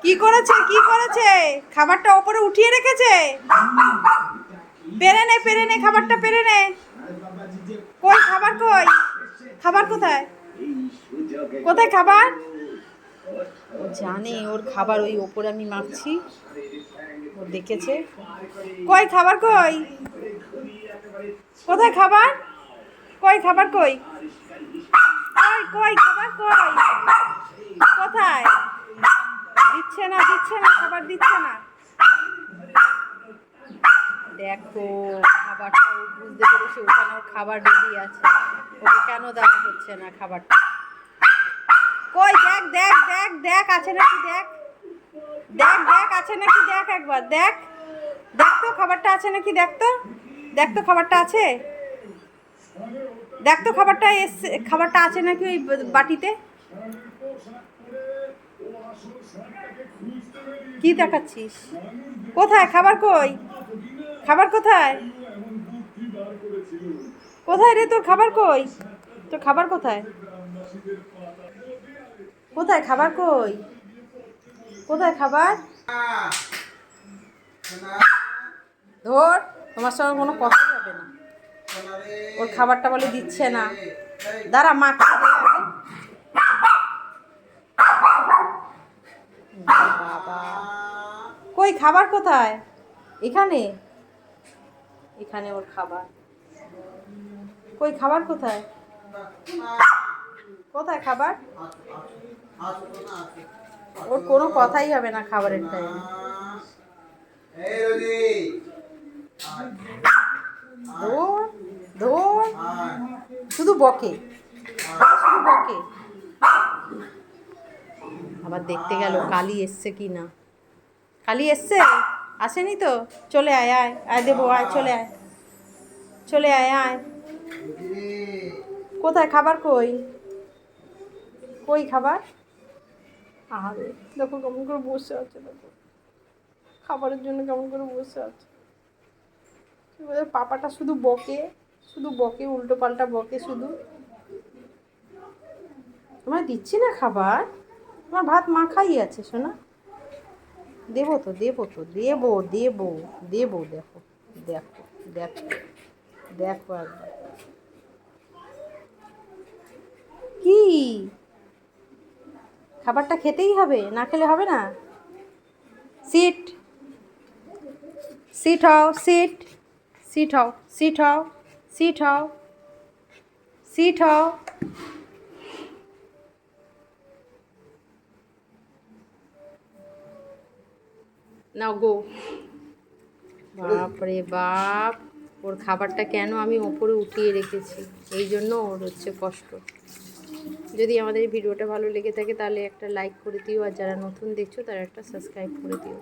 কি করেছে কি করেছে? খাবারটা ওপরে উঠিয়ে রেখেছে। পেরে নে খাবারটা পেরে নে। কই খাবার কই? খাবার কোথায়? কোথায় খাবার? ও জানে ওর খাবার ওই ওপরে আমি মাখছি, ও দেখেছে। কই খাবার কই? কোথায় খাবার? কই খাবার কই? কই কই খাবার কই? কোথায়? দিচ্ছে না খাবার দিচ্ছে না। দেখো খাবারটা ও বুঝতে পেরেছে ওখানে ওর খাবার রেডি আছে, ওকে কেন দেওয়া হচ্ছে না খাবারটা? কই দেখ দেখ দেখ দেখ আছে নাকি দেখ, দেখ দেখ আছে নাকি দেখ, একবার দেখ, দেখ তো খাবারটা আছে নাকি দেখ তো, দেখ তো খাবারটা আছে, দেখ তো খাবারটা এসে খাবারটা আছে নাকি ওই বাটিতে। কি দেখাচ্ছিস? কোথায় খাবার কই? খাবার কোথায়? কোথায় রে তোর খাবার কই? তোর খাবার কোথায়? কোথায় খাবার কই? কোথায় খাবার? ধর, তোমার সঙ্গে কোনো কথাই হবে না। ওর খাবারটা বলে দিচ্ছে না। দাঁড়া মাকে দে আগে। বাবা, কই খাবার কোথায়? এখানে, এখানে ওর খাবার। কই খাবার কোথায়? কোথায় খাবার? ওর কোনো কথাই হবে না খাবারের টাইমে। ধর ধর, শুধু বকে, শুধু বকে। আবার দেখতে গেল কালি এসছে কি না। কালি এসছে? আসেনি তো? চলে আয় আয় আয় দেবো, আয় চলে আয়, চলে আয় আয়। কোথায় খাবার কই? কই খাবার? আরে দেখো কেমন করে বসে আছে, দেখো খাবারের জন্য কেমন করে বসে আছে। পাপাটা শুধু বকে, শুধু বকে, উল্টো পাল্টা বকে শুধু। তোমার দিচ্ছি না খাবার, তোমার ভাত মাখাই আছে শোনা। দেবো তো দেবো তো দেবো দেবো দেবো, দেখো দেখো দেখো দেখো একবার। কি খাবারটা খেতেই হবে, না খেলে হবে না। সিট, সিট হও, সিট, সিট হও, সিট হও, সিট হও, সিট হও। নাও গো। বাপরে বাপ, ওর খাবারটা কেন আমি ওপরে উঠিয়ে রেখেছি, এই জন্য ওর হচ্ছে কষ্ট। যদি আমাদের এই ভিডিওটা ভালো লেগে থাকে তাহলে একটা লাইক করে দিও, আর যারা নতুন দেখছো তারা একটা সাবস্ক্রাইব করে দিও।